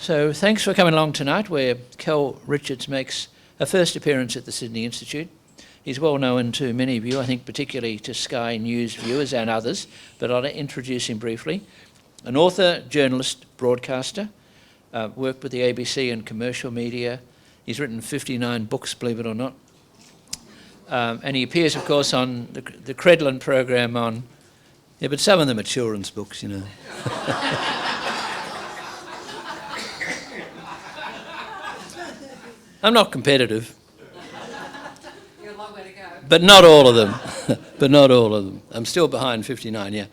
So thanks for coming along tonight, where Kel Richards makes a first appearance at the Sydney Institute. He's well known to many of you, I think particularly to Sky News viewers and others, but I'll introduce him briefly. An author, journalist, broadcaster, worked with the ABC and commercial media. He's written 59 books, believe it or not. And he appears, of course, on the Credlin program on... Yeah, but some of them are children's books, you know. I'm not competitive. You're a long way to go. But not all of them. But not all of them. I'm still behind 59, yeah.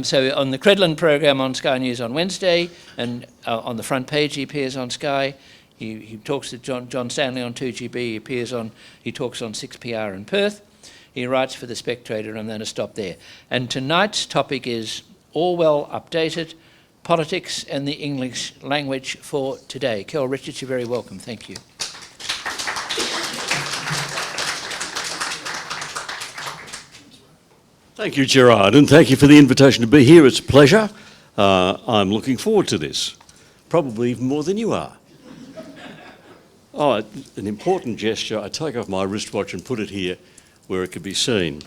So on the Credlin program on Sky News on Wednesday, and on the front page he appears on Sky. He talks to John Stanley on 2GB. He talks on 6PR in Perth. He writes for The Spectator, and I'm going to stop there. And tonight's topic is Orwell updated, politics and the English language for today. Kel Richards, you're very welcome. Thank you. Thank you, Gerard, and thank you for the invitation to be here. It's a pleasure. I'm looking forward to this, probably even more than you are. Oh, an important gesture. I take off my wristwatch and put it here where it can be seen.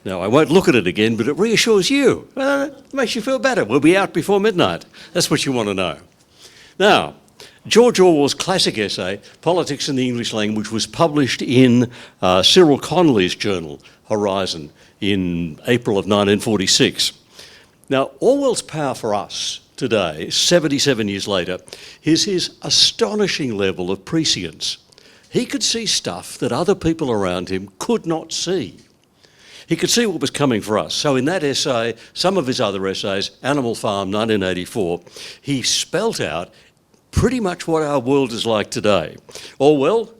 Now, I won't look at it again, but it reassures you. It makes you feel better. We'll be out before midnight. That's what you want to know. Now, George Orwell's classic essay, Politics in the English Language, was published in Cyril Connolly's journal, Horizon, in April of 1946. Now, Orwell's power for us today, 77 years later, is his astonishing level of prescience. He could see stuff that other people around him could not see. He could see what was coming for us. So in that essay, some of his other essays, Animal Farm, 1984, he spelt out pretty much what our world is like today. Orwell,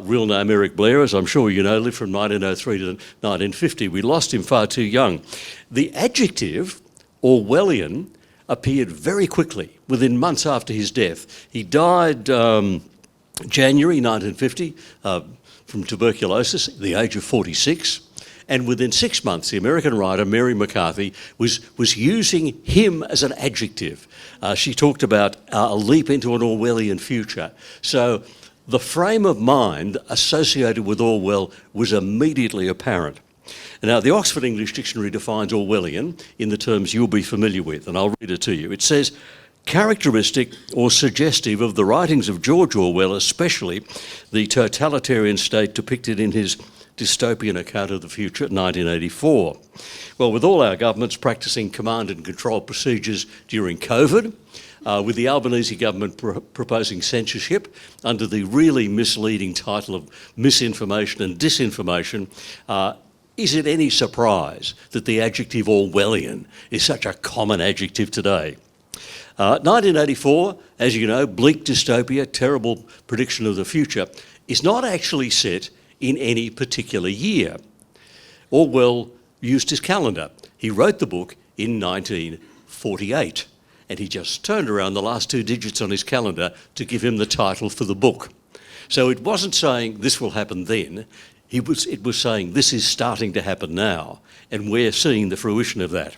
real name Eric Blair, as I'm sure you know, lived from 1903 to 1950. We lost him far too young. The adjective Orwellian appeared very quickly, within months after his death. He died January 1950 from tuberculosis at the age of 46. And within 6 months, the American writer Mary McCarthy was using him as an adjective. She talked about a leap into an Orwellian future. So the frame of mind associated with Orwell was immediately apparent. Now, the Oxford English Dictionary defines Orwellian in the terms you'll be familiar with, and I'll read it to you. It says, characteristic or suggestive of the writings of George Orwell, especially the totalitarian state depicted in his dystopian account of the future, 1984. Well, with all our governments practising command and control procedures during COVID, with the Albanese government proposing censorship under the really misleading title of misinformation and disinformation, is it any surprise that the adjective Orwellian is such a common adjective today? 1984, as you know, bleak dystopia, terrible prediction of the future, is not actually set in any particular year. Orwell used his calendar. He wrote the book in 1948, and he just turned around the last 2 digits on his calendar to give him the title for the book. So it wasn't saying this will happen then, it was saying this is starting to happen now, and we're seeing the fruition of that.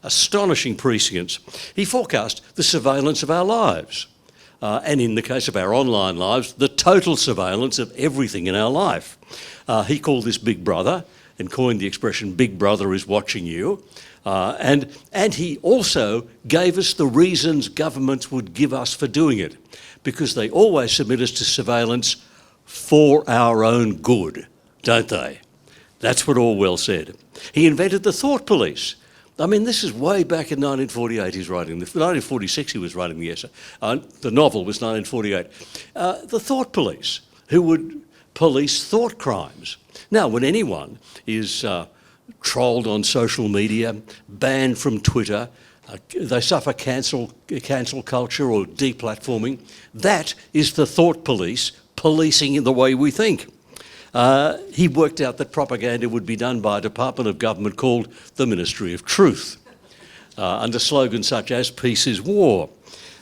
Astonishing prescience. He forecast the surveillance of our lives. And in the case of our online lives, the total surveillance of everything in our life. He called this Big Brother and coined the expression, Big Brother is watching you. And he also gave us the reasons governments would give us for doing it, because they always submit us to surveillance for our own good, don't they? That's what Orwell said. He invented the thought police. I mean, this is way back in 1948 he's writing. 1946 he was writing the essay. The novel was 1948. The thought police, who would police thought crimes. Now, when anyone is trolled on social media, banned from Twitter, they suffer cancel culture or deplatforming, that is the thought police policing in the way we think. He worked out that propaganda would be done by a department of government called the Ministry of Truth, under slogans such as peace is war.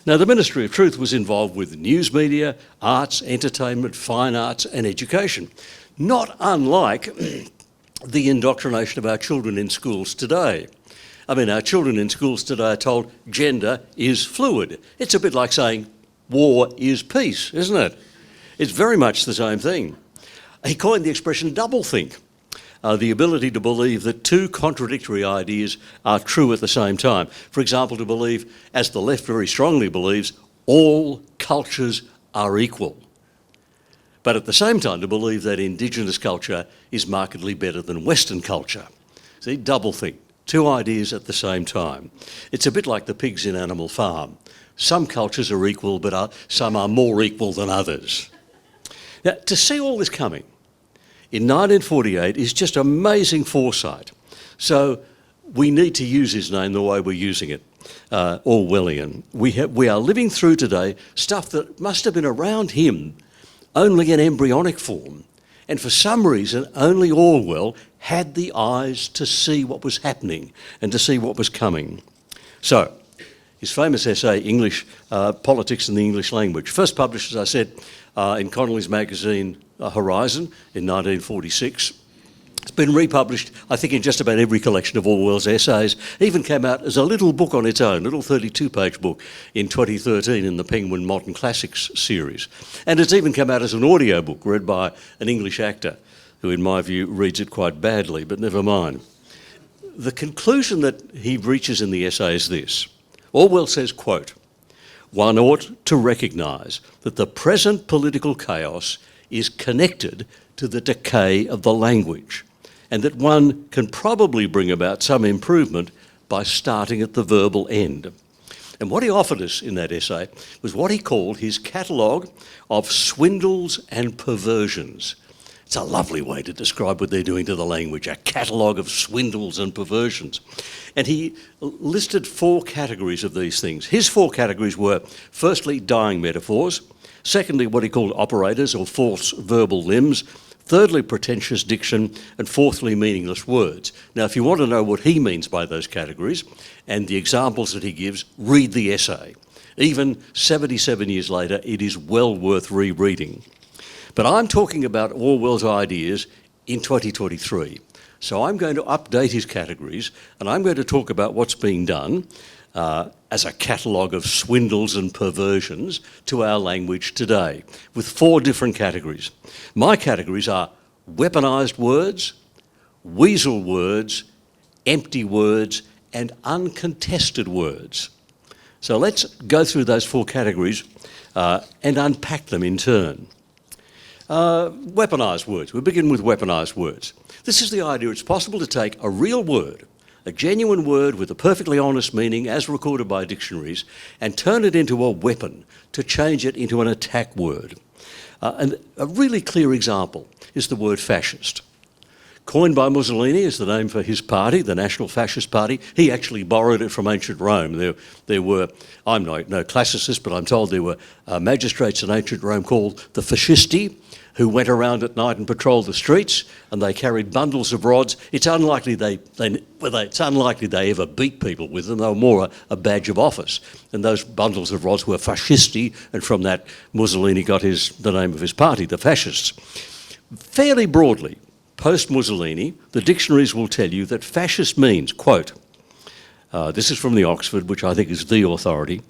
Now, the Ministry of Truth was involved with news media, arts, entertainment, fine arts and education, not unlike the indoctrination of our children in schools today. I mean, our children in schools today are told gender is fluid. It's a bit like saying war is peace, isn't it? It's very much the same thing. He coined the expression doublethink, the ability to believe that two contradictory ideas are true at the same time. For example, to believe, as the left very strongly believes, all cultures are equal. But at the same time, to believe that Indigenous culture is markedly better than Western culture. See, doublethink, two ideas at the same time. It's a bit like the pigs in Animal Farm. Some cultures are equal, but some are more equal than others. Now, to see all this coming in 1948 is just amazing foresight. So we need to use his name the way we're using it, Orwellian. We are living through today stuff that must have been around him only in embryonic form. And for some reason, only Orwell had the eyes to see what was happening and to see what was coming. So, his famous essay, English Politics in the English Language, first published, as I said, in Connolly's magazine Horizon in 1946. It's been republished, I think, in just about every collection of Orwell's essays. It even came out as a little book on its own, little 32-page book in 2013 in the Penguin Modern Classics series. And it's even come out as an audio book read by an English actor who, in my view, reads it quite badly, but never mind. The conclusion that he reaches in the essay is this. Orwell says, quote, "One ought to recognise that the present political chaos is connected to the decay of the language, and that one can probably bring about some improvement by starting at the verbal end." And what he offered us in that essay was what he called his catalogue of swindles and perversions. It's a lovely way to describe what they're doing to the language, a catalogue of swindles and perversions. And he listed 4 categories of these things. His 4 categories were, firstly, dying metaphors; secondly, what he called operators or false verbal limbs; thirdly, pretentious diction; and fourthly, meaningless words. Now, if you want to know what he means by those categories and the examples that he gives, read the essay. Even 77 years later, it is well worth rereading. But I'm talking about Orwell's ideas in 2023. So I'm going to update his categories, and I'm going to talk about what's being done as a catalogue of swindles and perversions to our language today, with 4 different categories. My categories are weaponised words, weasel words, empty words, and uncontested words. So let's go through those 4 categories and unpack them in turn. Weaponised words. We begin with weaponised words. This is the idea it's possible to take a real word, a genuine word with a perfectly honest meaning as recorded by dictionaries, and turn it into a weapon to change it into an attack word. And a really clear example is the word fascist. Coined by Mussolini as the name for his party, the National Fascist Party. He actually borrowed it from ancient Rome. There were, I'm no classicist, but I'm told there were magistrates in ancient Rome called the fascisti, who went around at night and patrolled the streets, and they carried bundles of rods. It's unlikely they ever beat people with them. They were more a badge of office. And those bundles of rods were fascisti, and from that Mussolini got the name of his party, the fascists. Fairly broadly, post-Mussolini, the dictionaries will tell you that fascist means, quote, this is from the Oxford, which I think is the authority,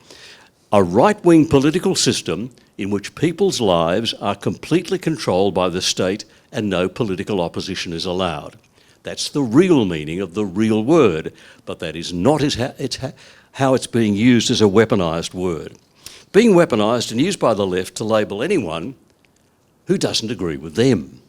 a right-wing political system in which people's lives are completely controlled by the state and no political opposition is allowed. That's the real meaning of the real word, but that is not how it's being used as a weaponised word. Being weaponised and used by the left to label anyone who doesn't agree with them.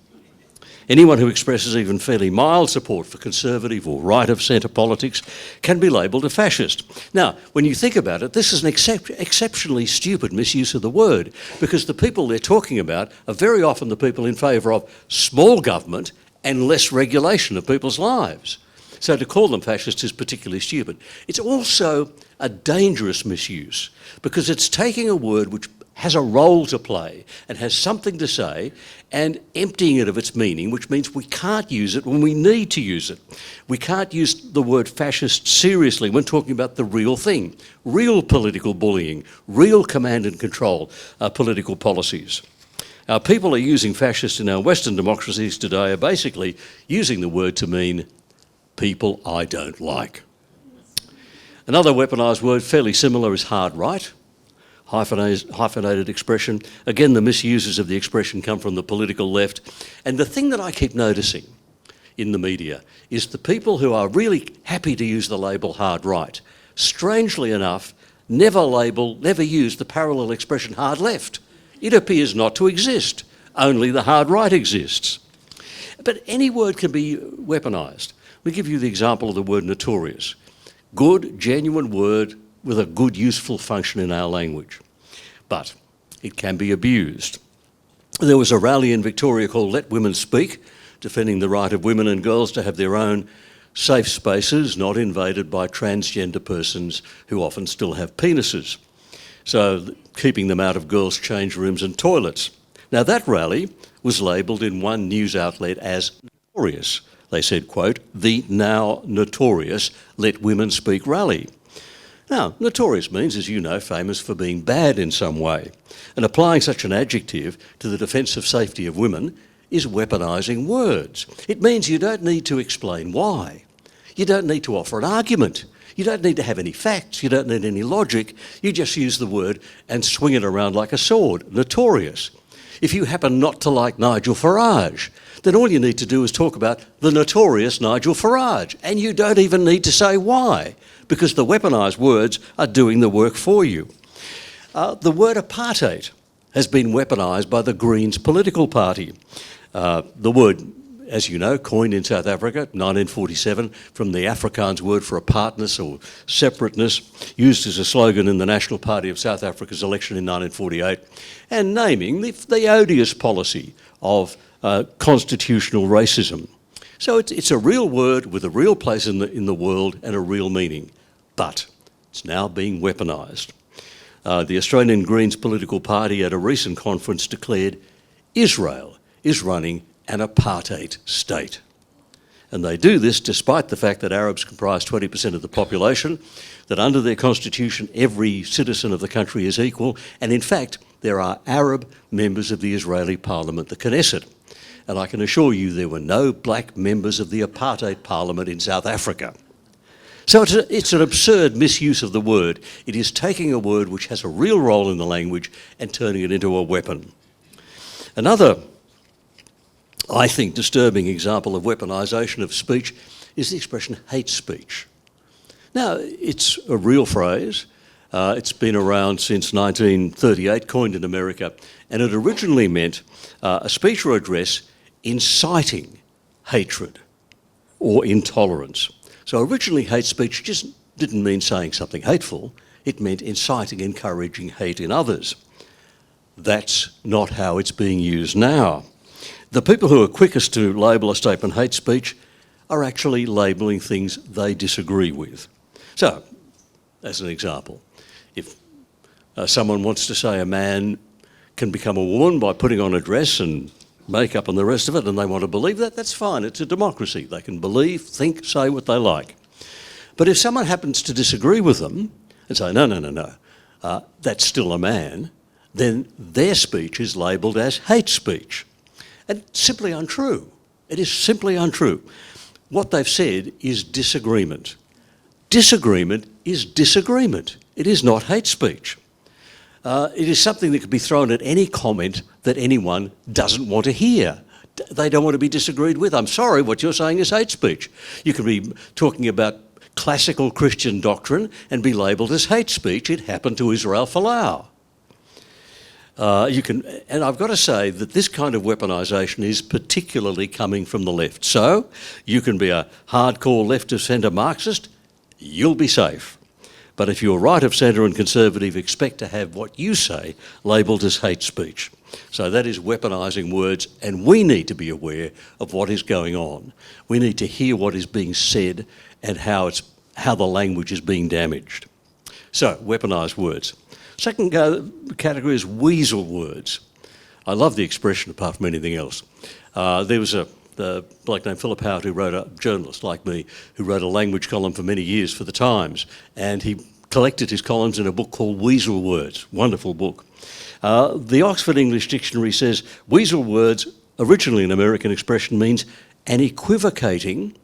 Anyone who expresses even fairly mild support for conservative or right-of-centre politics can be labelled a fascist. Now, when you think about it, this is an exceptionally stupid misuse of the word, because the people they're talking about are very often the people in favour of small government and less regulation of people's lives. So to call them fascists is particularly stupid. It's also a dangerous misuse, because it's taking a word which has a role to play and has something to say and emptying it of its meaning, which means we can't use it when we need to use it. We can't use the word fascist seriously when talking about the real thing, real political bullying, real command and control political policies. Our people are using fascist in our Western democracies today are basically using the word to mean people I don't like. Another weaponised word fairly similar is hard right. hyphenated expression. Again, the misusers of the expression come from the political left. And the thing that I keep noticing in the media is the people who are really happy to use the label hard right, strangely enough, never use the parallel expression hard left. It appears not to exist. Only the hard right exists. But any word can be weaponised. We give you the example of the word notorious. Good, genuine word with a good, useful function in our language. But it can be abused. There was a rally in Victoria called Let Women Speak, defending the right of women and girls to have their own safe spaces, not invaded by transgender persons who often still have penises. So keeping them out of girls' change rooms and toilets. Now that rally was labelled in one news outlet as notorious. They said, quote, the now notorious Let Women Speak rally. Now, notorious means, as you know, famous for being bad in some way. And applying such an adjective to the defence of safety of women is weaponising words. It means you don't need to explain why. You don't need to offer an argument. You don't need to have any facts. You don't need any logic. You just use the word and swing it around like a sword. Notorious. If you happen not to like Nigel Farage, then all you need to do is talk about the notorious Nigel Farage. And you don't even need to say why, because the weaponised words are doing the work for you. The word apartheid has been weaponised by the Greens political party. The word, as you know, coined in South Africa, 1947, from the Afrikaans word for apartness or separateness, used as a slogan in the National Party of South Africa's election in 1948, and naming the odious policy of constitutional racism. So it's a real word with a real place in the world and a real meaning, but it's now being weaponised. The Australian Greens political party at a recent conference declared Israel is running an apartheid state. And they do this despite the fact that Arabs comprise 20% of the population, that under their constitution every citizen of the country is equal, and in fact there are Arab members of the Israeli parliament, the Knesset. And I can assure you there were no black members of the apartheid parliament in South Africa. So it's an absurd misuse of the word. It is taking a word which has a real role in the language and turning it into a weapon. Another, I think, disturbing example of weaponisation of speech is the expression hate speech. Now, it's a real phrase. It's been around since 1938, coined in America, and it originally meant a speech or address inciting hatred or intolerance. So originally hate speech just didn't mean saying something hateful, it meant inciting, encouraging hate in others. That's not how it's being used now. The people who are quickest to label a statement hate speech are actually labelling things they disagree with. So, as an example, if someone wants to say a man can become a woman by putting on a dress and makeup and the rest of it, and they want to believe that, that's fine. It's a democracy. They can believe, think, say what they like. But if someone happens to disagree with them and say, no, that's still a man, then their speech is labelled as hate speech. And it's simply untrue. It is simply untrue. What they've said is disagreement. Disagreement is disagreement. It is not hate speech. It is something that could be thrown at any comment that anyone doesn't want to hear. They don't want to be disagreed with. I'm sorry, what you're saying is hate speech. You could be talking about classical Christian doctrine and be labelled as hate speech. It happened to Israel Folau. And I've got to say that this kind of weaponisation is particularly coming from the left. So you can be a hardcore left of centre Marxist, you'll be safe. But if you're right of centre and conservative, expect to have what you say labelled as hate speech. So that is weaponising words, and we need to be aware of what is going on. We need to hear what is being said and how the language is being damaged. So, weaponised words. Second category is weasel words. I love the expression apart from anything else. There was a bloke named Philip Howard, who wrote a journalist like me, who wrote a language column for many years for the Times, and he collected his columns in a book called Weasel Words. Wonderful book. The Oxford English Dictionary says weasel words, originally an American expression, means an equivocating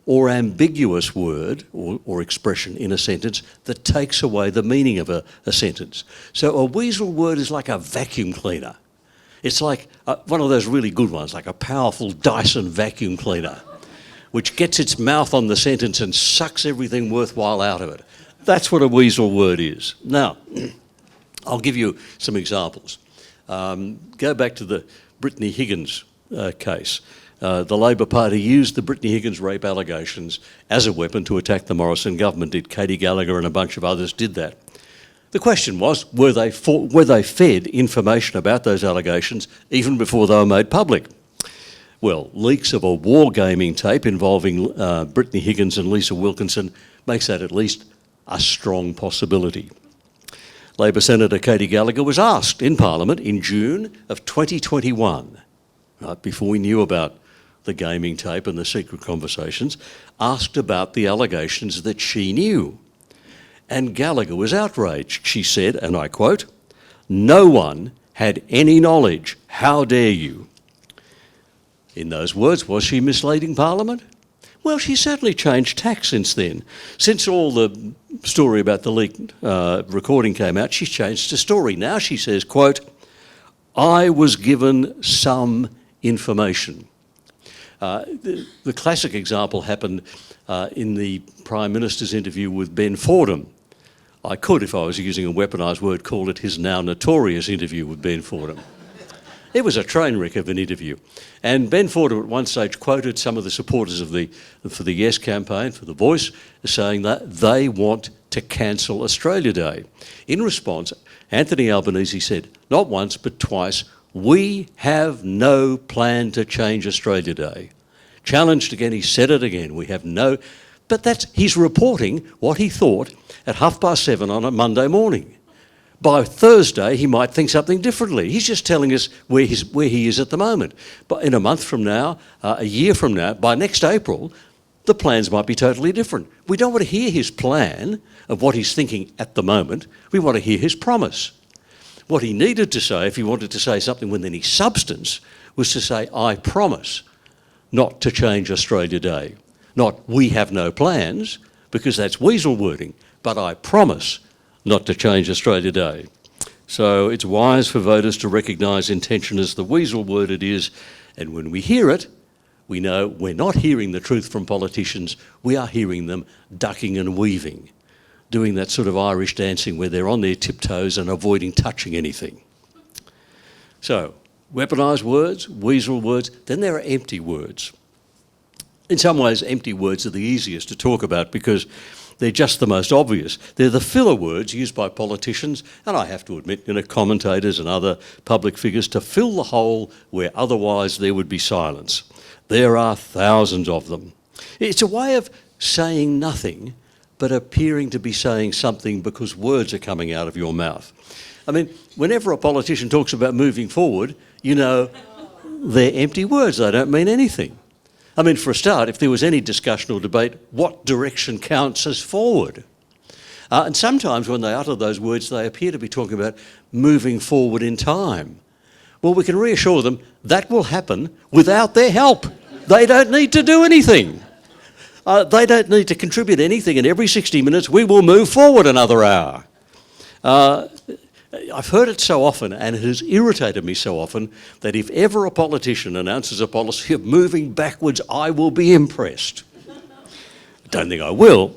or ambiguous word or expression in a sentence that takes away the meaning of a sentence. So a weasel word is like a vacuum cleaner. It's like one of those really good ones, like a powerful Dyson vacuum cleaner, which gets its mouth on the sentence and sucks everything worthwhile out of it. That's what a weasel word is. Now, I'll give you some examples. Go back to the Brittany Higgins case. The Labor Party used the Brittany Higgins rape allegations as a weapon to attack the Morrison government. Katie Gallagher and a bunch of others did that. The question was, were they fed information about those allegations even before they were made public? Well, leaks of a wargaming tape involving Brittany Higgins and Lisa Wilkinson makes that at least a strong possibility. Labor Senator Katie Gallagher was asked in Parliament in June of 2021, right before we knew about the gaming tape and the secret conversations, asked about the allegations that she knew. And Gallagher was outraged. She said, and I quote, "No one had any knowledge. How dare you?" In those words, was she misleading Parliament? Well, she's certainly changed tack since then. Since all the story about the leaked recording came out, she's changed the story. Now she says, quote, "I was given some information." The classic example happened in the Prime Minister's interview with Ben Fordham. I could, if I was using a weaponised word, call it his now notorious interview with Ben Fordham. It was a train wreck of an interview. And Ben Fordham at one stage quoted some of the supporters for the Yes campaign, for The Voice, saying that they want to cancel Australia Day. In response, Anthony Albanese said, not once but twice, "We have no plan to change Australia Day." Challenged again, he said it again, "We have no..." But he's reporting what he thought at 7:30 on a Monday morning. By Thursday, he might think something differently. He's just telling us where he is at the moment. But in a month from now, a year from now, by next April, the plans might be totally different. We don't want to hear his plan of what he's thinking at the moment. We want to hear his promise. What he needed to say, if he wanted to say something with any substance, was to say, "I promise not to change Australia Day." Not, "We have no plans," because that's weasel wording, but "I promise not to change Australia Day." So it's wise for voters to recognise intention as the weasel word it is, and when we hear it, we know we're not hearing the truth from politicians, we are hearing them ducking and weaving, doing that sort of Irish dancing where they're on their tiptoes and avoiding touching anything. So, weaponised words, weasel words, then there are empty words. In some ways, empty words are the easiest to talk about because they're just the most obvious. They're the filler words used by politicians, and I have to admit, commentators and other public figures, to fill the hole where otherwise there would be silence. There are thousands of them. It's a way of saying nothing, but appearing to be saying something because words are coming out of your mouth. I mean, whenever a politician talks about moving forward, they're empty words. They don't mean anything. I mean, for a start, if there was any discussion or debate, what direction counts as forward? And sometimes when they utter those words, they appear to be talking about moving forward in time. Well, we can reassure them that will happen without their help. They don't need to do anything. They don't need to contribute anything, and every 60 minutes we will move forward another hour. I've heard it so often, and it has irritated me so often, that if ever a politician announces a policy of moving backwards, I will be impressed. Don't think I will.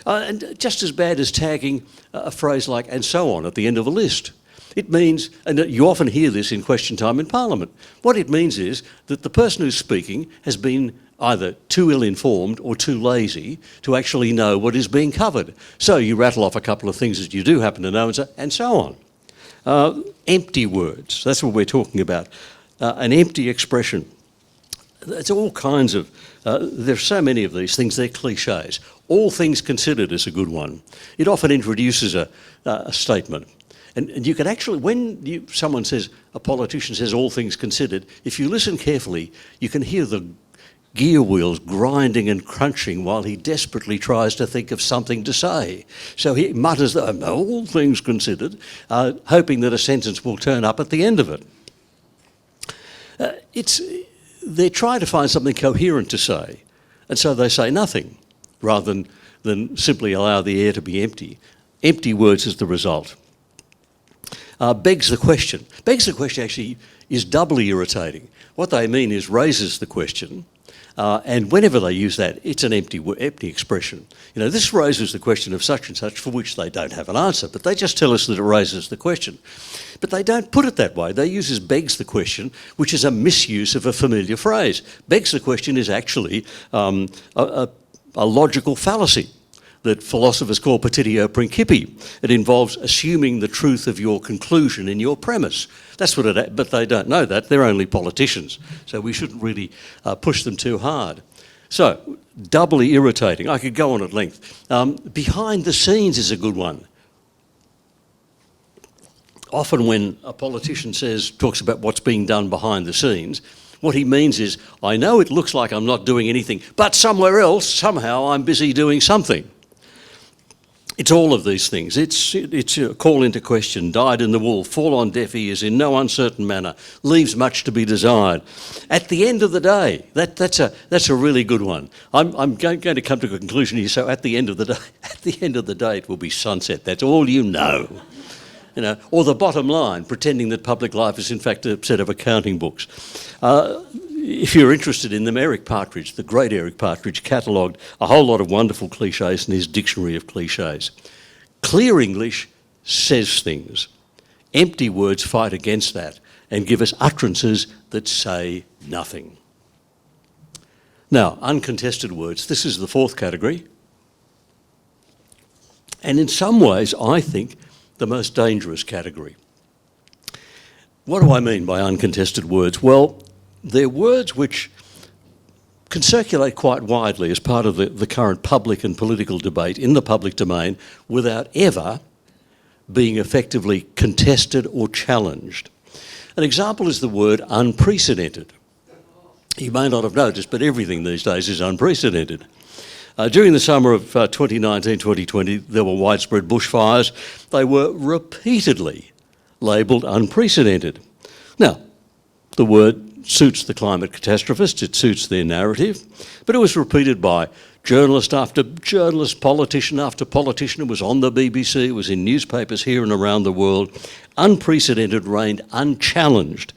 And just as bad as tagging a phrase like "and so on" at the end of a list. It means, and you often hear this in question time in Parliament, what it means is that the person who's speaking has been either too ill-informed or too lazy to actually know what is being covered. So you rattle off a couple of things that you do happen to know and so on. Empty words, that's what we're talking about. An empty expression. It's all kinds of, there's so many of these things, they're cliches. All things considered is a good one. It often introduces a statement. And you can actually, when someone says, a politician says all things considered, if you listen carefully, you can hear the gear wheels grinding and crunching while he desperately tries to think of something to say. So he mutters, all things considered, hoping that a sentence will turn up at the end of it. They're trying to find something coherent to say, And so they say nothing, rather than simply allow the air to be empty. Empty words as the result. Begs the question. Begs the question actually is doubly irritating. What they mean is raises the question, and whenever they use that, it's an empty expression. You know, this raises the question of such and such, for which they don't have an answer, but they just tell us that it raises the question. But they don't put it that way. They use as begs the question, which is a misuse of a familiar phrase. Begs the question is actually a logical fallacy that philosophers call petitio principii. It involves assuming the truth of your conclusion in your premise. That's what it, but they don't know that. They're only politicians. So we shouldn't really push them too hard. So, doubly irritating. I could go on at length. Behind the scenes is a good one. Often when a politician talks about what's being done behind the scenes, what he means is, I know it looks like I'm not doing anything, but somewhere else, somehow I'm busy doing something. It's all of these things. It's a call into question, dyed in the wool, fall on deaf ears in no uncertain manner, leaves much to be desired. At the end of the day, that's a really good one. I'm going to come to a conclusion here. So at the end of the day, it will be sunset. That's all you know. You know, or the bottom line, pretending that public life is in fact a set of accounting books. If you're interested in them, Eric Partridge, the great Eric Partridge, catalogued a whole lot of wonderful cliches in his dictionary of cliches. Clear English says things. Empty words fight against that and give us utterances that say nothing. Now, uncontested words. This is the fourth category. And in some ways, I think, the most dangerous category. What do I mean by uncontested words? Well, they're words which can circulate quite widely as part of the current public and political debate in the public domain without ever being effectively contested or challenged. An example is the word unprecedented. You may not have noticed, but everything these days is unprecedented. During the summer of 2019-2020, there were widespread bushfires. They were repeatedly labelled unprecedented. Now, the word suits the climate catastrophists, it suits their narrative, but it was repeated by journalist after journalist, politician after politician. It was on the BBC, it was in newspapers here and around the world. Unprecedented reigned unchallenged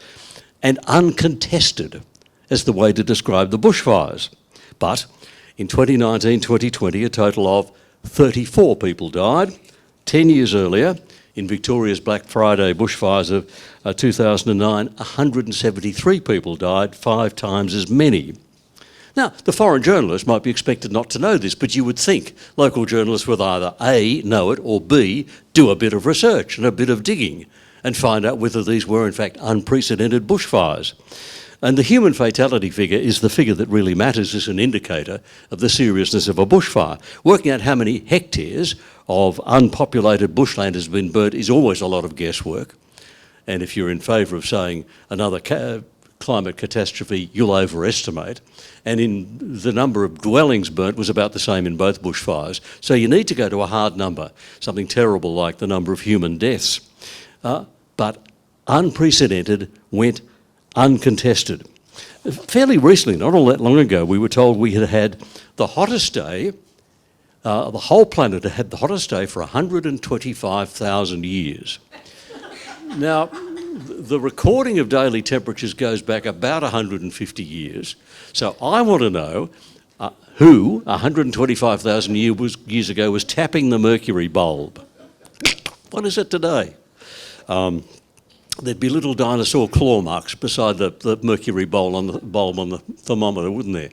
and uncontested as the way to describe the bushfires. But in 2019-2020, a total of 34 people died. 10 years earlier, in Victoria's Black Friday bushfires of 2009, 173 people died, 5 times as many. Now, the foreign journalists might be expected not to know this, but you would think local journalists would either A, know it, or B, do a bit of research and a bit of digging and find out whether these were in fact unprecedented bushfires. And the human fatality figure is the figure that really matters as an indicator of the seriousness of a bushfire. Working out how many hectares of unpopulated bushland has been burnt is always a lot of guesswork. And if you're in favour of saying another climate catastrophe, you'll overestimate. And in the number of dwellings burnt was about the same in both bushfires. So you need to go to a hard number, something terrible like the number of human deaths. But unprecedented went uncontested. Fairly recently, not all that long ago, we were told we had had the hottest day, the whole planet had had the hottest day for 125,000 years. Now, the recording of daily temperatures goes back about 150 years, so I want to know who 125,000 years ago was tapping the mercury bulb. What is it today? There'd be little dinosaur claw marks beside the mercury bulb on the thermometer, wouldn't there?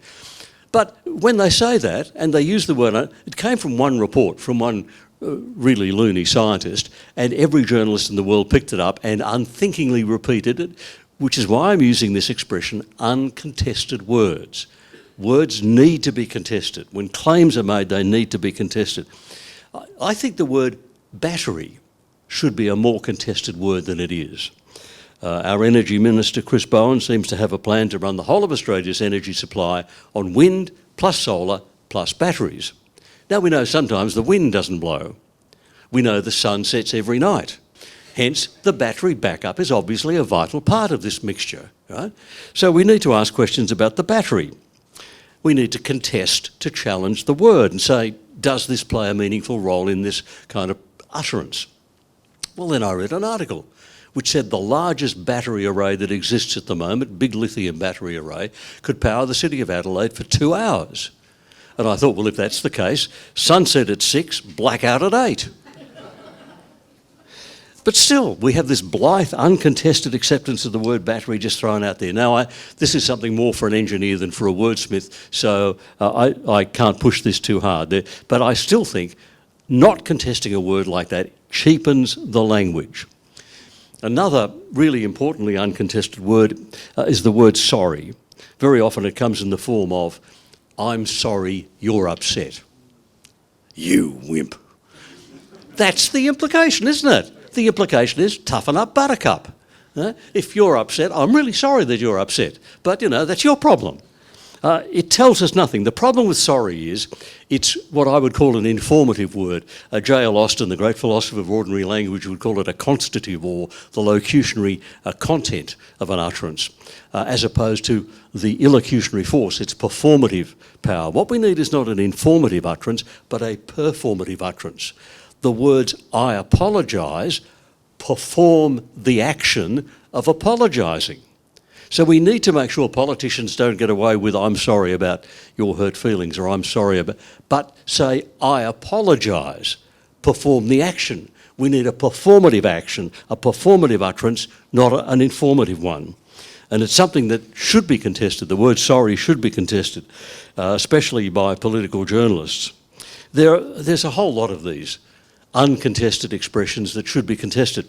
But when they say that, and they use the word, it came from one report, from one really loony scientist, and every journalist in the world picked it up and unthinkingly repeated it, which is why I'm using this expression, uncontested words. Words need to be contested. When claims are made, they need to be contested. I think the word battery should be a more contested word than it is. Our Energy Minister, Chris Bowen, seems to have a plan to run the whole of Australia's energy supply on wind plus solar plus batteries. Now we know sometimes the wind doesn't blow. We know the sun sets every night. Hence, the battery backup is obviously a vital part of this mixture, right? So we need to ask questions about the battery. we need to contest, to challenge the word and say, does this play a meaningful role in this kind of utterance? Well, then I read an article which said the largest battery array that exists at the moment, big lithium battery array, could power the city of Adelaide for 2 hours. And I thought, well, if that's the case, sunset at 6, blackout at 8. But still, we have this blithe, uncontested acceptance of the word battery just thrown out there. Now, this is something more for an engineer than for a wordsmith, so I can't push this too hard. But I still think not contesting a word like that cheapens the language. Another really importantly uncontested word is the word sorry. Very often it comes in the form of, I'm sorry you're upset. You wimp. That's the implication, isn't it? The implication is toughen up, buttercup. If you're upset, I'm really sorry that you're upset, but that's your problem. It tells us nothing. The problem with sorry is it's what I would call an informative word. J.L. Austin, the great philosopher of ordinary language, would call it a constative, or the locutionary content of an utterance, as opposed to the illocutionary force, its performative power. What we need is not an informative utterance, but a performative utterance. The words I apologise perform the action of apologising. So we need to make sure politicians don't get away with I'm sorry about your hurt feelings, or I'm sorry about, but say I apologise, perform the action. We need a performative action, a performative utterance, not an informative one. And it's something that should be contested. The word sorry should be contested, especially by political journalists. There's a whole lot of these uncontested expressions that should be contested.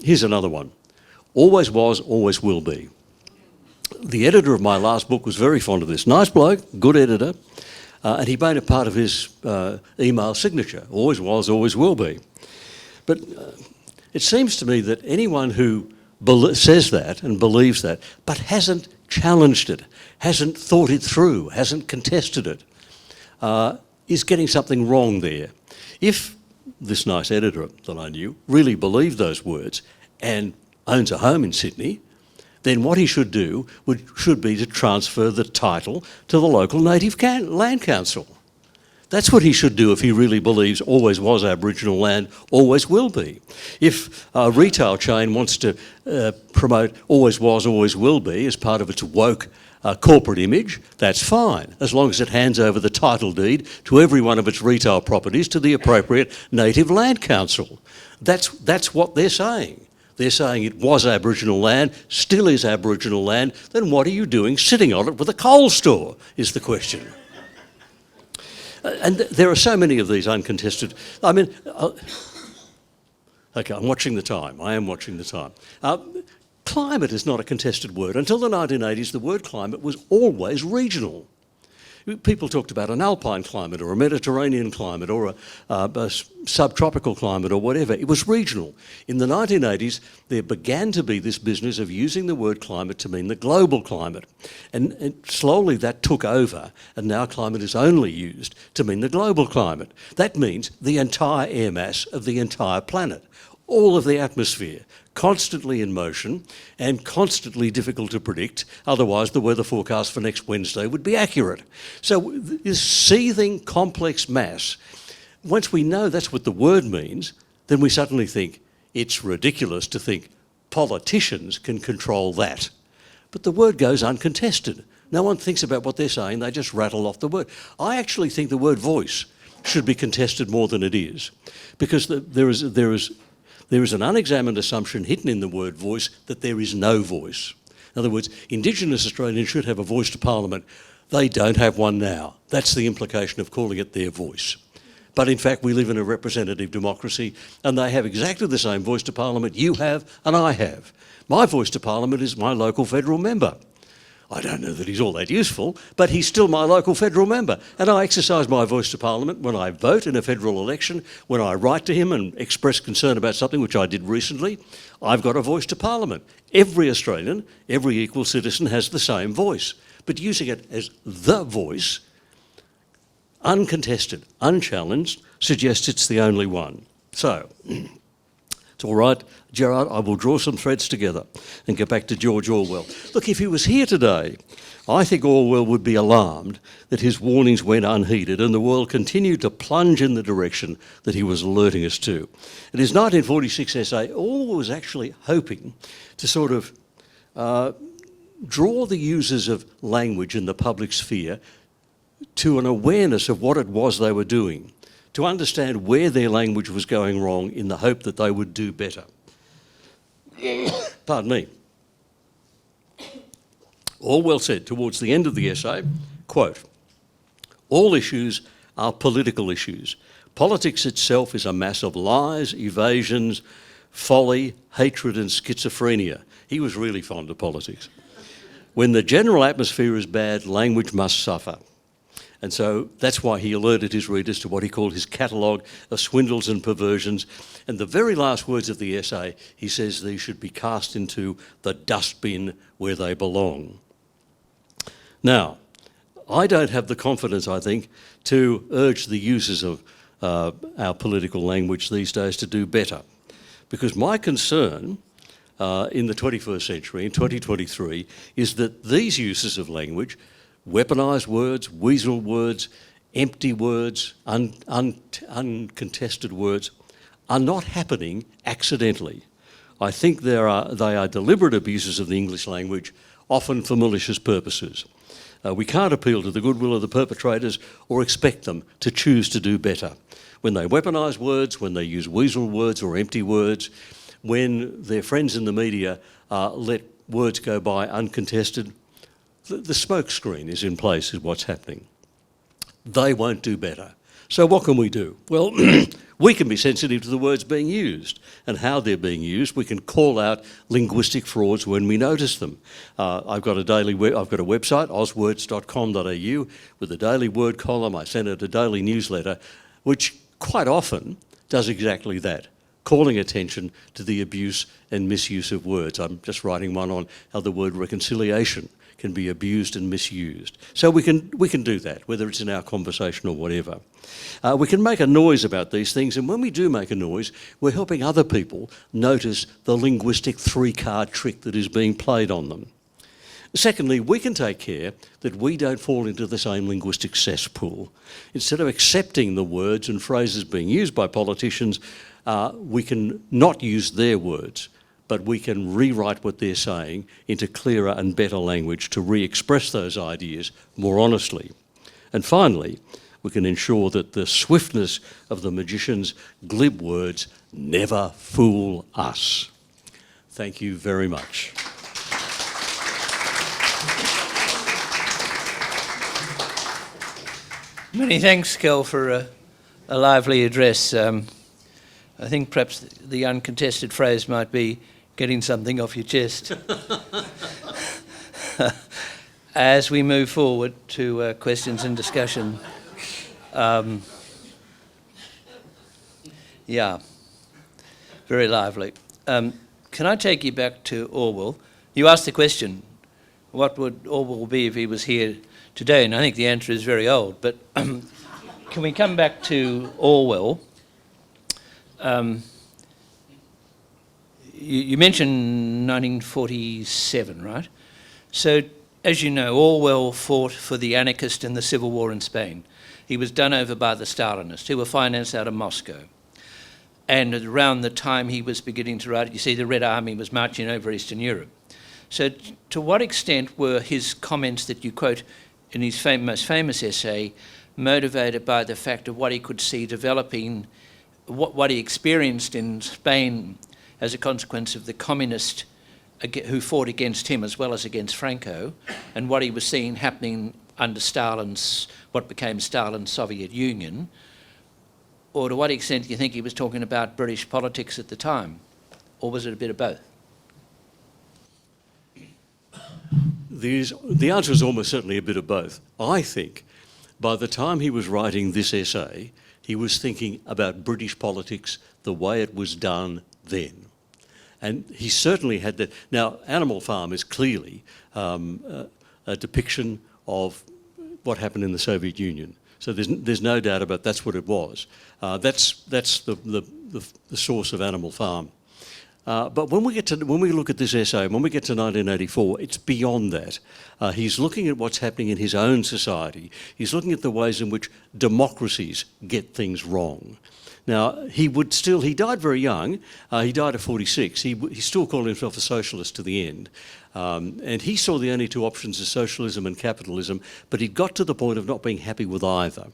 Here's another one. Always was, always will be. The editor of my last book was very fond of this. Nice bloke, good editor, and he made it part of his email signature. Always was, always will be. But it seems to me that anyone who says that and believes that, but hasn't challenged it, hasn't thought it through, hasn't contested it, is getting something wrong there. If this nice editor that I knew really believed those words and owns a home in Sydney, then what he should do should be to transfer the title to the local native land council. That's what he should do if he really believes always was Aboriginal land, always will be. If a retail chain wants to promote always was, always will be as part of its woke corporate image, that's fine, as long as it hands over the title deed to every one of its retail properties to the appropriate native land council. That's what they're saying. They're saying it was Aboriginal land, still is Aboriginal land, then what are you doing sitting on it with a coal store, is the question. And there are so many of these uncontested. I mean, okay, I'm watching the time. I am watching the time. Climate is not a contested word. Until the 1980s, the word climate was always regional. People talked about an alpine climate or a Mediterranean climate or a subtropical climate or whatever. It was regional. In the 1980s, there began to be this business of using the word climate to mean the global climate. And slowly that took over, and now climate is only used to mean the global climate. That means the entire air mass of the entire planet, all of the atmosphere, constantly in motion and constantly difficult to predict, otherwise the weather forecast for next Wednesday would be accurate. So this seething complex mass, once we know that's what the word means, then we suddenly think it's ridiculous to think politicians can control that. But the word goes uncontested. No one thinks about what they're saying, they just rattle off the word. I actually think the word voice should be contested more than it is, because there is an unexamined assumption hidden in the word voice that there is no voice. In other words, Indigenous Australians should have a voice to Parliament. They don't have one now. That's the implication of calling it their voice. But in fact, we live in a representative democracy, and they have exactly the same voice to Parliament you have and I have. My voice to Parliament is my local federal member. I don't know that he's all that useful, but he's still my local federal member. And I exercise my voice to Parliament when I vote in a federal election, when I write to him and express concern about something, which I did recently. I've got a voice to Parliament. Every Australian, every equal citizen has the same voice. But using it as the voice, uncontested, unchallenged, suggests it's the only one. So, It's all right, Gerard, I will draw some threads together and get back to George Orwell. Look, if he was here today, I think Orwell would be alarmed that his warnings went unheeded and the world continued to plunge in the direction that he was alerting us to. In his 1946 essay, Orwell was actually hoping to sort of draw the users of language in the public sphere to an awareness of what it was they were doing, to understand where their language was going wrong in the hope that they would do better. Pardon me. Orwell said towards the end of the essay, quote, "All issues are political issues. Politics itself is a mass of lies, evasions, folly, hatred and schizophrenia." He was really fond of politics. "When the general atmosphere is bad, language must suffer." And so that's why he alerted his readers to what he called his catalogue of swindles and perversions. And the very last words of the essay, he says these should be cast into the dustbin where they belong. Now, I don't have the confidence, I think, to urge the users of our political language these days to do better. Because my concern in the 21st century, in 2023, is that these uses of language, weaponised words, weasel words, empty words, uncontested words, are not happening accidentally. I think they are deliberate abuses of the English language, often for malicious purposes. We can't appeal to the goodwill of the perpetrators or expect them to choose to do better. When they weaponise words, when they use weasel words or empty words, when their friends in the media let words go by uncontested, the smoke screen is in place, is what's happening. They won't do better. So what can we do? Well, we can be sensitive to the words being used and how they're being used. We can call out linguistic frauds when we notice them. I've got a website, oswords.com.au, with a daily word column. I send out a daily newsletter, which quite often does exactly that, calling attention to the abuse and misuse of words. I'm just writing one on how the word reconciliation can be abused and misused. So we can do that, whether it's in our conversation or whatever. We can make a noise about these things, and when we do make a noise, we're helping other people notice the linguistic three-card trick that is being played on them. Secondly, we can take care that we don't fall into the same linguistic cesspool. Instead of accepting the words and phrases being used by politicians, we can not use their words, but we can rewrite what they're saying into clearer and better language to re-express those ideas more honestly. And finally, we can ensure that the swiftness of the magician's glib words never fool us. Thank you very much. Many thanks, Kel, for a lively address. I think perhaps the uncontested phrase might be getting something off your chest. As we move forward to questions and discussion. Yeah, very lively. Can I take you back to Orwell? You asked the question, what would Orwell be if he was here today? And I think the answer is very old, but can we come back to Orwell? You mentioned 1947, right? So, as you know, Orwell fought for the anarchist in the civil war in Spain. He was done over by the Stalinists, who were financed out of Moscow. And around the time he was beginning to write, you see the Red Army was marching over Eastern Europe. So to what extent were his comments that you quote in his most famous essay motivated by the fact of what he could see developing, what he experienced in Spain as a consequence of the communists who fought against him as well as against Franco, and what he was seeing happening under what became Stalin's Soviet Union? Or to what extent do you think he was talking about British politics at the time? Or was it a bit of both? The answer is almost certainly a bit of both. I think by the time he was writing this essay, he was thinking about British politics the way it was done then. And he certainly had that. Now, Animal Farm is clearly a depiction of what happened in the Soviet Union. So there's no doubt about that's what it was. That's the source of Animal Farm. But when we look at this essay, when we get to 1984, it's beyond that. He's looking at what's happening in his own society. He's looking at the ways in which democracies get things wrong. Now, he died very young. He died at 46. He still called himself a socialist to the end. And he saw the only two options as socialism and capitalism, but he got to the point of not being happy with either.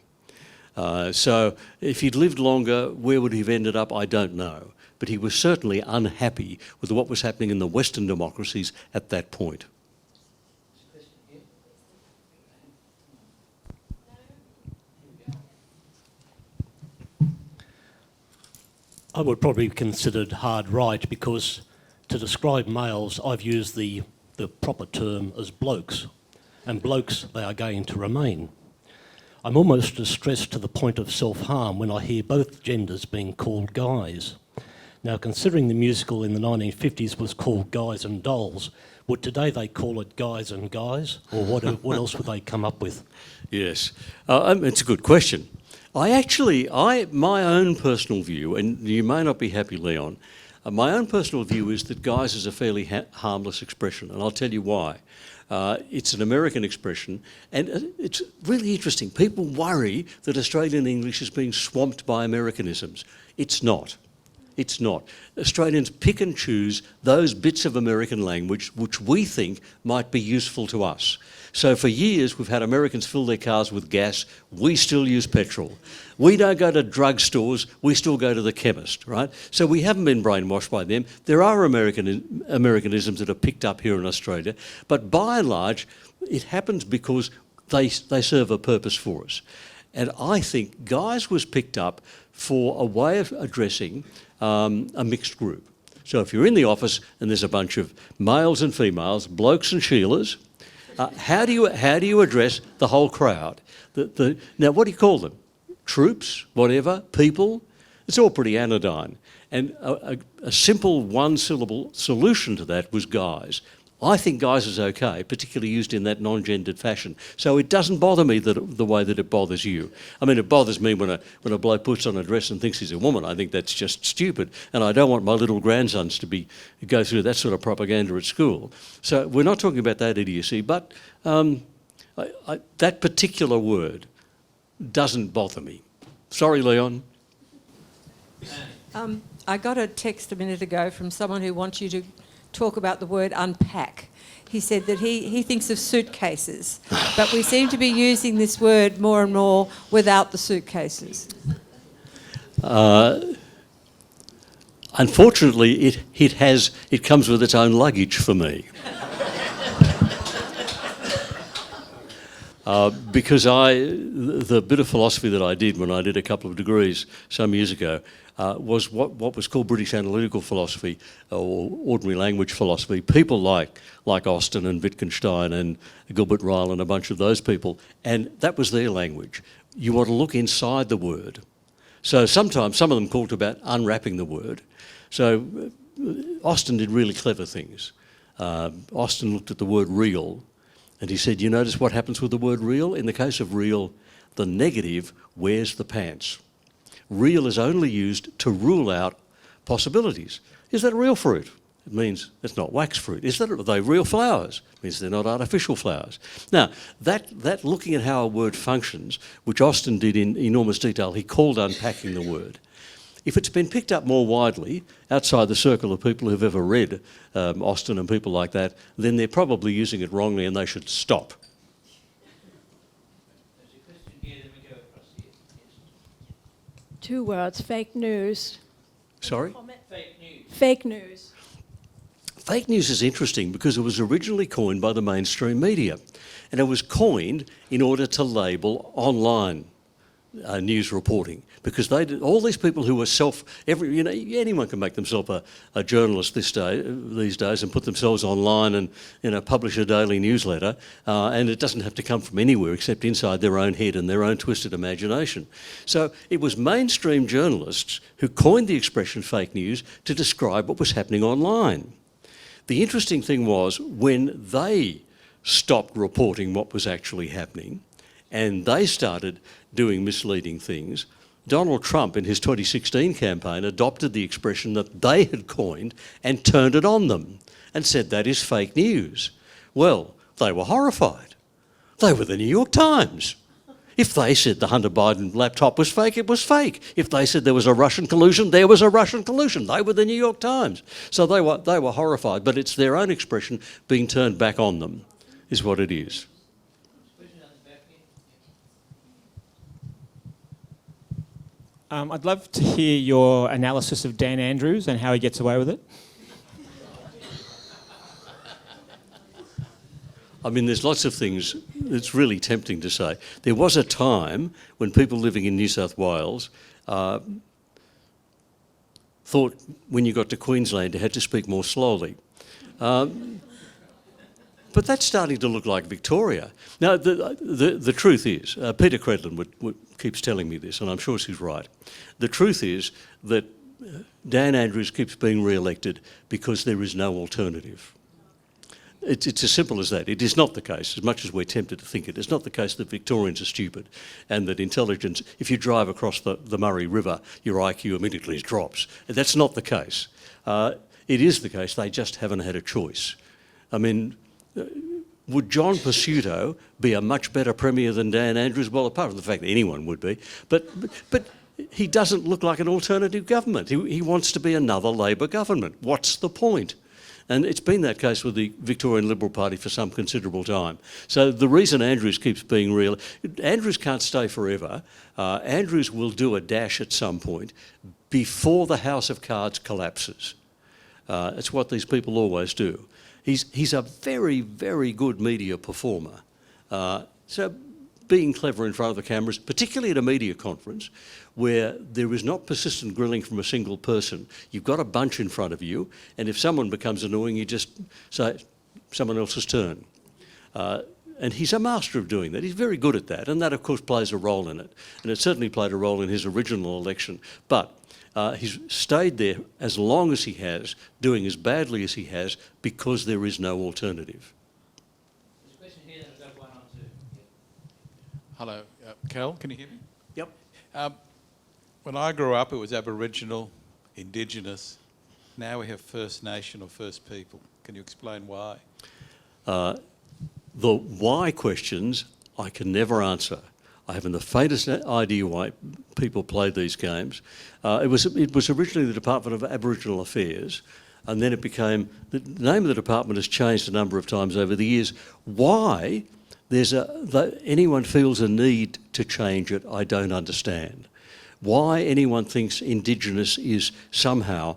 So if he'd lived longer, where would he have ended up? I don't know. But he was certainly unhappy with what was happening in the Western democracies at that point. I would probably be considered hard right because to describe males, I've used the proper term as blokes. And blokes, they are going to remain. I'm almost distressed to the point of self-harm when I hear both genders being called guys. Now, considering the musical in the 1950s was called Guys and Dolls, would today they call it Guys and Guys? Or what else would they come up with? Yes, it's a good question. My own personal view, and you may not be happy, Leon, my own personal view is that guys is a fairly harmless expression, and I'll tell you why. It's an American expression, and it's really interesting. People worry that Australian English is being swamped by Americanisms. It's not. It's not. Australians pick and choose those bits of American language which we think might be useful to us. So for years we've had Americans fill their cars with gas, we still use petrol. We don't go to drugstores, we still go to the chemist, right? So we haven't been brainwashed by them. There are Americanisms that are picked up here in Australia, but by and large it happens because they serve a purpose for us. And I think guys was picked up for a way of addressing a mixed group. So if you're in the office and there's a bunch of males and females, blokes and Sheilas, how do you address the whole crowd? Now, what do you call them? Troops, whatever, people? It's all pretty anodyne. And a simple one-syllable solution to that was guys. I think guys is okay, particularly used in that non-gendered fashion. So it doesn't bother me the way that it bothers you. I mean, it bothers me when a bloke puts on a dress and thinks he's a woman. I think that's just stupid. And I don't want my little grandsons to go through that sort of propaganda at school. So we're not talking about that idiocy, but that particular word doesn't bother me. Sorry, Leon. I got a text a minute ago from someone who wants you to talk about the word unpack. He said that he thinks of suitcases, but we seem to be using this word more and more without the suitcases. Unfortunately, it comes with its own luggage for me. Because the bit of philosophy that I did when I did a couple of degrees some years ago was what was called British analytical philosophy or ordinary language philosophy. People like Austin and Wittgenstein and Gilbert Ryle and a bunch of those people, and that was their language. You want to look inside the word. So sometimes some of them talked about unwrapping the word. So Austin did really clever things. Austin looked at the word real, and he said, you notice what happens with the word real? In the case of real, the negative wears the pants. Real is only used to rule out possibilities. Is that a real fruit? It means it's not wax fruit. Are they real flowers? It means they're not artificial flowers. Now, that looking at how a word functions, which Austin did in enormous detail, he called unpacking the word. If it's been picked up more widely, outside the circle of people who've ever read Austin and people like that, then they're probably using it wrongly and they should stop. There's a question here, then we go across here. Yes. 2 words, fake news. Sorry? Fake news. Fake news. Fake news is interesting because it was originally coined by the mainstream media, and it was coined in order to label online news reporting, because all these people who were anyone can make themselves a journalist these days and put themselves online and publish a daily newsletter, and it doesn't have to come from anywhere except inside their own head and their own twisted imagination. So it was mainstream journalists who coined the expression fake news to describe what was happening online. The interesting thing was when they stopped reporting what was actually happening and they started doing misleading things, Donald Trump, in his 2016 campaign, adopted the expression that they had coined and turned it on them and said that is fake news. Well, they were horrified. They were the New York Times. If they said the Hunter Biden laptop was fake, it was fake. If they said there was a Russian collusion, there was a Russian collusion. They were the New York Times. So they were horrified, but it's their own expression being turned back on them, is what it is. I'd love to hear your analysis of Dan Andrews and how he gets away with it. I mean, there's lots of things it's really tempting to say. There was a time when people living in New South Wales thought when you got to Queensland you had to speak more slowly. But that's starting to look like Victoria. Now, the truth is, Peter Credlin keeps telling me this, and I'm sure she's right. The truth is that Dan Andrews keeps being re-elected because there is no alternative. It's as simple as that. It is not the case, as much as we're tempted to think it, it's not the case that Victorians are stupid and that intelligence, if you drive across the Murray River, your IQ immediately drops. That's not the case. It is the case they just haven't had a choice. I mean, would John Pesutto be a much better Premier than Dan Andrews? Well, apart from the fact that anyone would be. But he doesn't look like an alternative government. He wants to be another Labor government. What's the point? And it's been that case with the Victorian Liberal Party for some considerable time. So the reason Andrews keeps being real, Andrews can't stay forever. Andrews will do a dash at some point before the House of Cards collapses. It's what these people always do. He's a very, very good media performer. So being clever in front of the cameras, particularly at a media conference where there is not persistent grilling from a single person. You've got a bunch in front of you, and if someone becomes annoying, you just say, someone else's turn. And he's a master of doing that. He's very good at that, and that, of course, plays a role in it. And it certainly played a role in his original election. But he's stayed there as long as he has, doing as badly as he has, because there is no alternative. There's a question here, then I've got one on two. Hello, Kel, can you hear me? Yep. When I grew up, it was Aboriginal, Indigenous. Now we have First Nation or First People. Can you explain why? The why questions I can never answer. I haven't the faintest idea why people play these games. It was originally the Department of Aboriginal Affairs, and then it became, the name of the department has changed a number of times over the years. Why anyone feels a need to change it, I don't understand. Why anyone thinks Indigenous is somehow,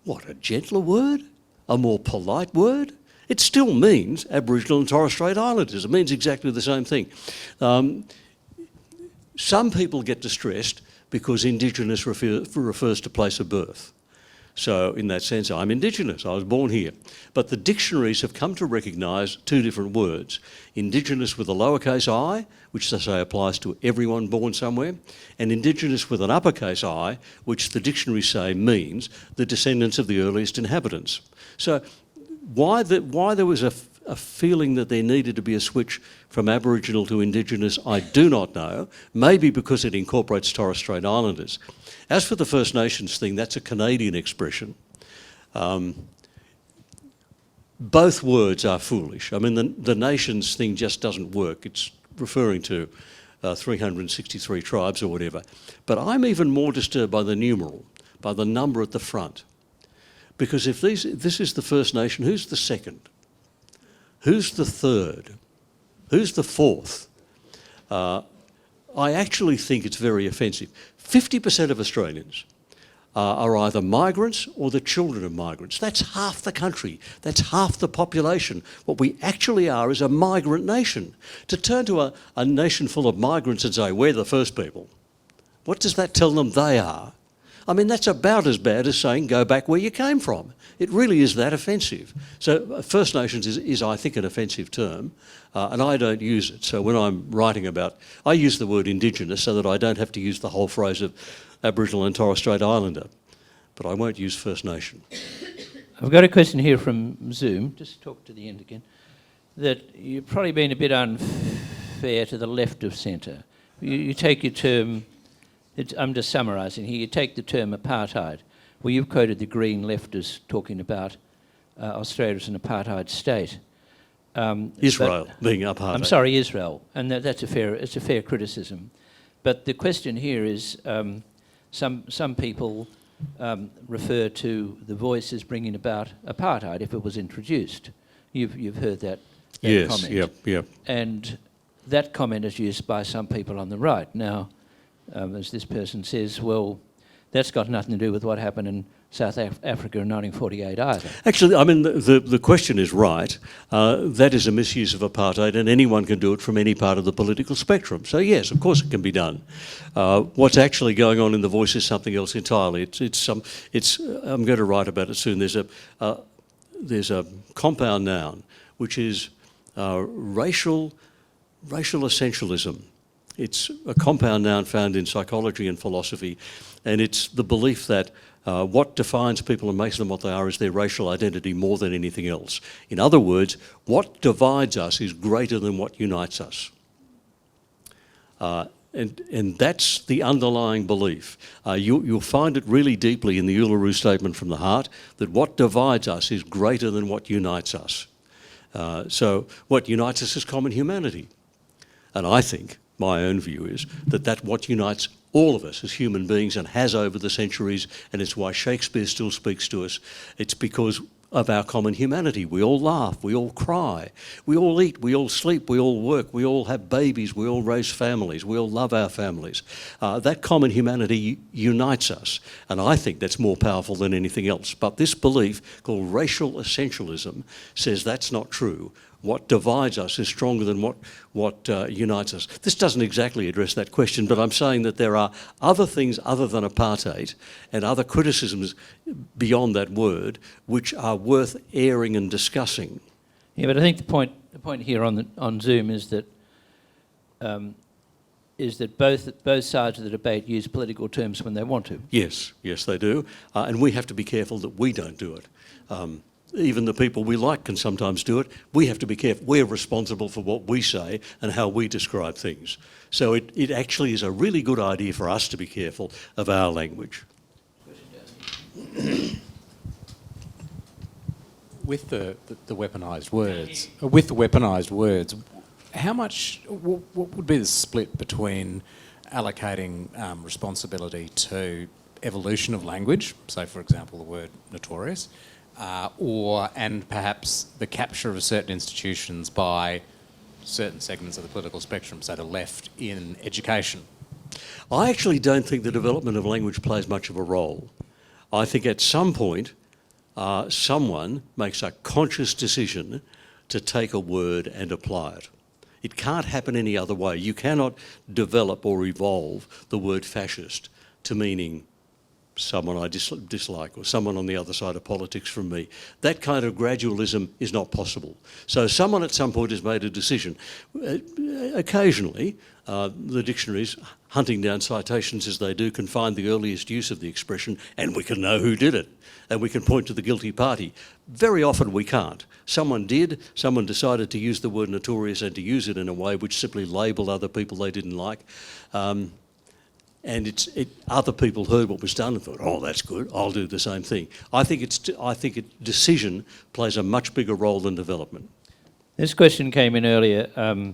a gentler word? A more polite word? It still means Aboriginal and Torres Strait Islanders. It means exactly the same thing. Some people get distressed because Indigenous refers to place of birth. So in that sense, I'm Indigenous, I was born here. But the dictionaries have come to recognise two different words. Indigenous with a lowercase I, which they say applies to everyone born somewhere, and Indigenous with an uppercase I, which the dictionaries say means the descendants of the earliest inhabitants. So why there was a feeling that there needed to be a switch from Aboriginal to Indigenous, I do not know. Maybe because it incorporates Torres Strait Islanders. As for the First Nations thing, that's a Canadian expression. Both words are foolish. I mean, the nations thing just doesn't work. It's referring to 363 tribes or whatever. But I'm even more disturbed by the numeral, by the number at the front. Because if this is the First Nation, who's the second? Who's the third? Who's the fourth? I actually think it's very offensive. 50% of Australians are either migrants or the children of migrants. That's half the country. That's half the population. What we actually are is a migrant nation. To turn to a nation full of migrants and say, we're the first people, what does that tell them they are? I mean, that's about as bad as saying, go back where you came from. It really is that offensive. So First Nations is I think, an offensive term, and I don't use it. So when I'm writing about, I use the word Indigenous so that I don't have to use the whole phrase of Aboriginal and Torres Strait Islander, but I won't use First Nation. I've got a question here from Zoom, just talk to the end again, that you've probably been a bit unfair to the left of centre. You take your term I'm just summarising here. You take the term apartheid. Well, you've quoted the Green left as talking about Australia as an apartheid state. Israel being apartheid. I'm sorry, Israel, and it's a fair criticism. But the question here is, some people refer to the Voice as bringing about apartheid if it was introduced. You've heard that Yes, comment. yep. And that comment is used by some people on the right. Now, as this person says, well, that's got nothing to do with what happened in South Africa in 1948 either. Actually, I mean, the question is right. That is a misuse of apartheid, and anyone can do it from any part of the political spectrum. So yes, of course it can be done. What's actually going on in the Voice is something else entirely. I'm going to write about it soon. There's a compound noun which is racial essentialism. It's a compound noun found in psychology and philosophy, and it's the belief that what defines people and makes them what they are is their racial identity more than anything else. In other words, what divides us is greater than what unites us. And that's the underlying belief. You'll find it really deeply in the Uluru Statement from the Heart, that what divides us is greater than what unites us. So what unites us is common humanity. And I think, my own view is, that what unites all of us as human beings and has over the centuries, and it's why Shakespeare still speaks to us, it's because of our common humanity. We all laugh, we all cry, we all eat, we all sleep, we all work, we all have babies, we all raise families, we all love our families. That common humanity unites us, and I think that's more powerful than anything else. But this belief, called racial essentialism, says that's not true. What divides us is stronger than what unites us. This doesn't exactly address that question, but I'm saying that there are other things other than apartheid and other criticisms beyond that word which are worth airing and discussing. Yeah, but I think the point here on Zoom is that both sides of the debate use political terms when they want to. Yes, they do, and we have to be careful that we don't do it. Even the people we like can sometimes do it. We have to be careful. We're responsible for what we say and how we describe things. So it actually is a really good idea for us to be careful of our language. With the weaponised words, how much, what would be the split between allocating responsibility to evolution of language, say for example the word notorious, and perhaps the capture of certain institutions by certain segments of the political spectrum, say the left, in education? I actually don't think the development of language plays much of a role. I think at some point someone makes a conscious decision to take a word and apply it. It can't happen any other way. You cannot develop or evolve the word fascist to meaning someone I dislike or someone on the other side of politics from me. That kind of gradualism is not possible. So someone at some point has made a decision. Occasionally, the dictionaries, hunting down citations as they do, can find the earliest use of the expression, and we can know who did it, and we can point to the guilty party. Very often we can't. Someone did, someone decided to use the word notorious and to use it in a way which simply labelled other people they didn't like. And other people heard what was done and thought, oh, that's good, I'll do the same thing. I think decision plays a much bigger role than development. This question came in earlier.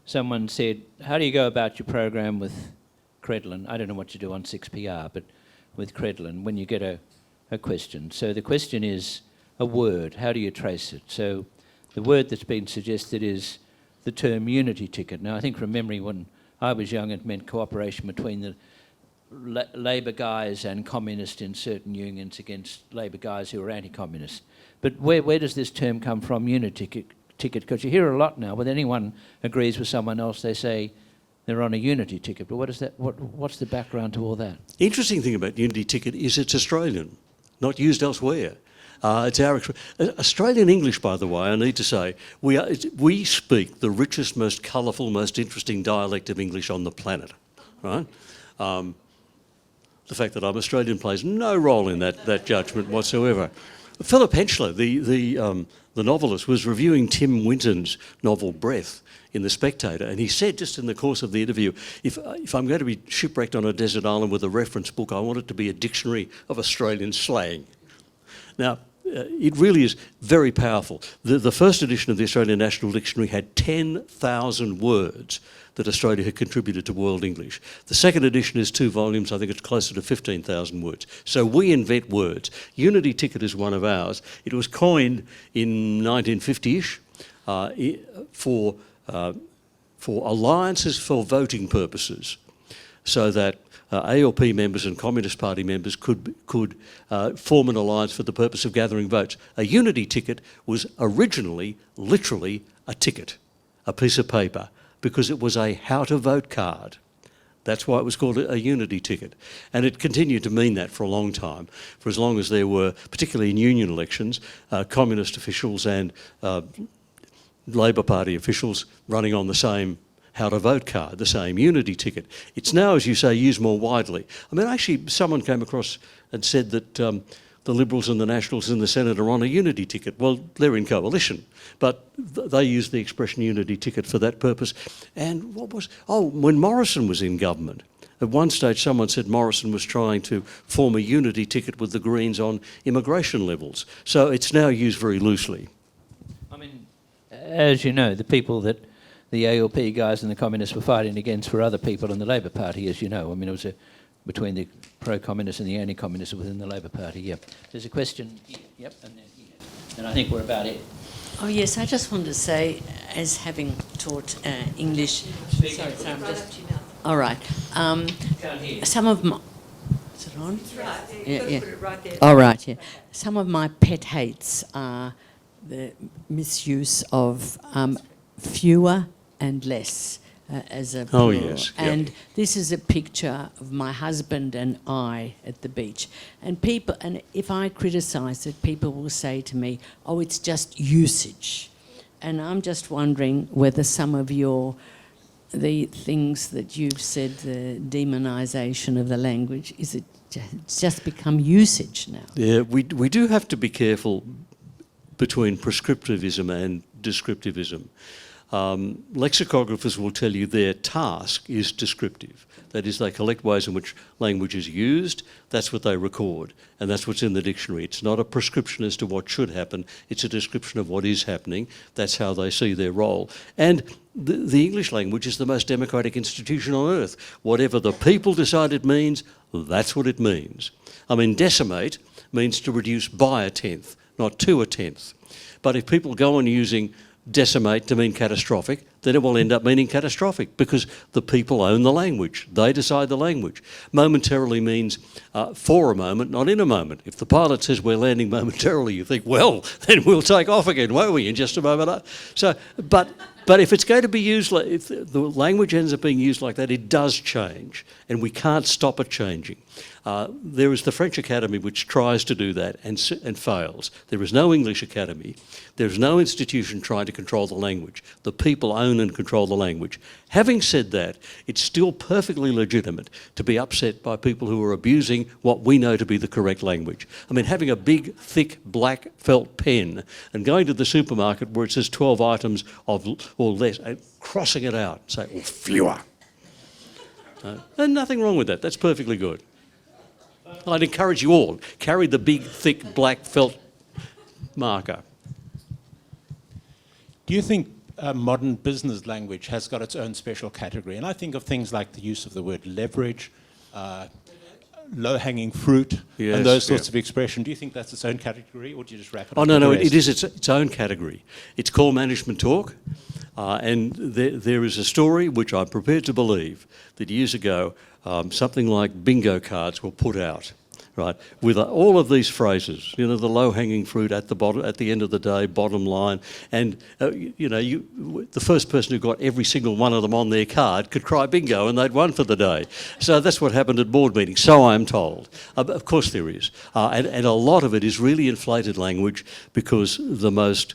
Someone said, how do you go about your program with Credlin? I don't know what you do on 6PR, but with Credlin, when you get a question. So the question is a word. How do you trace it? So the word that's been suggested is the term unity ticket. Now, I think from memory, when I was young, it meant cooperation between the Labor guys and communists in certain unions against Labor guys who were anti-communist. But where does this term come from, unity ticket? Because you hear a lot now, when anyone agrees with someone else, they say they're on a unity ticket. But what is that? What's the background to all that? Interesting thing about unity ticket is it's Australian, not used elsewhere. It's our Australian English, by the way, I need to say, we speak the richest, most colourful, most interesting dialect of English on the planet, right? The fact that I'm Australian plays no role in that judgment whatsoever. Philip Henchler, the novelist, was reviewing Tim Winton's novel Breath in The Spectator, and he said just in the course of the interview, if I'm going to be shipwrecked on a desert island with a reference book, I want it to be a dictionary of Australian slang. Now, it really is very powerful. The first edition of the Australian National Dictionary had 10,000 words that Australia had contributed to World English. The second edition is 2 volumes. I think it's closer to 15,000 words. So we invent words. Unity ticket is one of ours. It was coined in 1950-ish for alliances for voting purposes, so that ALP members and Communist Party members could form an alliance for the purpose of gathering votes. A unity ticket was originally literally a ticket, a piece of paper, because it was a how to vote card. That's why it was called a unity ticket. And it continued to mean that for a long time, for as long as there were, particularly in union elections, Communist officials and Labor Party officials running on the same how to vote card, the same unity ticket. It's now, as you say, used more widely. I mean, actually, someone came across and said that the Liberals and the Nationals in the Senate are on a unity ticket. Well, they're in coalition, but they use the expression unity ticket for that purpose. And when Morrison was in government, at one stage someone said Morrison was trying to form a unity ticket with the Greens on immigration levels. So it's now used very loosely. I mean, as you know, the people that the ALP guys and the communists were fighting against were other people in the Labor Party, as you know. I mean, it was between the pro-communists and the anti-communists within the Labor Party, yeah. There's a question here, yep, and then here. And I think we're about it. Oh yes, I just wanted to say, as having taught English... Sorry, I'm just... All right. Some of my... Is it on? It's right there. Yeah, You've got yeah. to put it right there. All right, yeah. Some of my pet hates are the misuse of fewer and less as a plural. Oh, yes. Yep. And this is a picture of my husband and I at the beach. And if I criticise it, people will say to me, oh, it's just usage. And I'm just wondering whether some of the things that you've said, the demonisation of the language, it's just become usage now? Yeah, we do have to be careful between prescriptivism and descriptivism. Lexicographers will tell you their task is descriptive. That is, they collect ways in which language is used, that's what they record, and that's what's in the dictionary. It's not a prescription as to what should happen, it's a description of what is happening. That's how they see their role. And the English language is the most democratic institution on earth. Whatever the people decide it means, that's what it means. I mean, decimate means to reduce by a tenth, not to a tenth. But if people go on using decimate to mean catastrophic, then it will end up meaning catastrophic because the people own the language. They decide the language. Momentarily means for a moment, not in a moment. If the pilot says we're landing momentarily, you think, well, then we'll take off again, won't we, in just a moment? But if it's going to be used, if the language ends up being used like that, it does change, and we can't stop it changing. There is the French Academy which tries to do that and fails. There is no English Academy. There is no institution trying to control the language. The people own and control the language. Having said that, it's still perfectly legitimate to be upset by people who are abusing what we know to be the correct language. I mean, having a big, thick, black felt pen and going to the supermarket where it says 12 items or less and crossing it out, say, or fewer. And nothing wrong with that. That's perfectly good. I'd encourage you all, carry the big, thick, black felt marker. Do you think modern business language has got its own special category? And I think of things like the use of the word leverage, low-hanging fruit, Yes, and those sorts of expression. Do you think that's its own category, or do you just wrap it up? Oh, no, with no, the rest? it is its own category. It's called management talk, and there is a story which I'm prepared to believe that years ago something like bingo cards were put out, right, with all of these phrases, you know, the low-hanging fruit at the bottom, at the end of the day, bottom line, and the first person who got every single one of them on their card could cry bingo, and they'd won for the day. So that's what happened at board meetings. So I'm told. Of course there is, and a lot of it is really inflated language because the most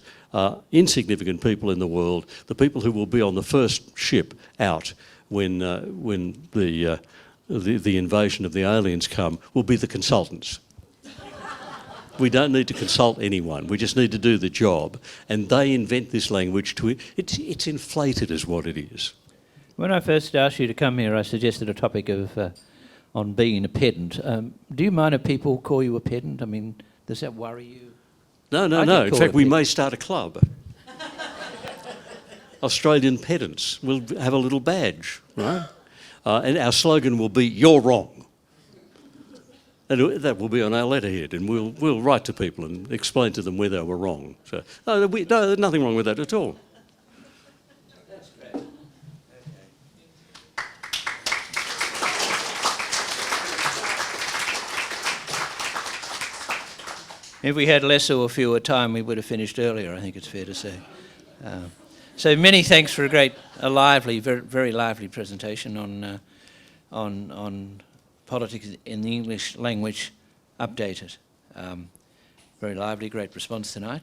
insignificant people in the world, the people who will be on the first ship out when the invasion of the aliens come, will be the consultants. We don't need to consult anyone. We just need to do the job. And they invent this language to... It's inflated is what it is. When I first asked you to come here, I suggested a topic of on being a pedant. Do you mind if people call you a pedant? I mean, does that worry you? No, no, I no. get In called fact, a we pedant. may start a club. Australian pedants. We'll have a little badge, right? And our slogan will be, "You're wrong." And that will be on our letterhead, and we'll write to people and explain to them where they were wrong. So, no, there's nothing wrong with that at all. That's great. If we had less or fewer time, we would have finished earlier, I think it's fair to say. So many thanks for a lively, very, very lively presentation on politics in the English language updated. Very lively, great response tonight.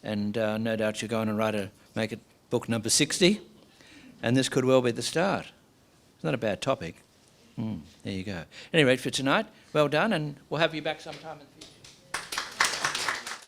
And no doubt you're going to make it book number 60. And this could well be the start. It's not a bad topic. There you go. At any rate, for tonight, well done, and we'll have you back sometime in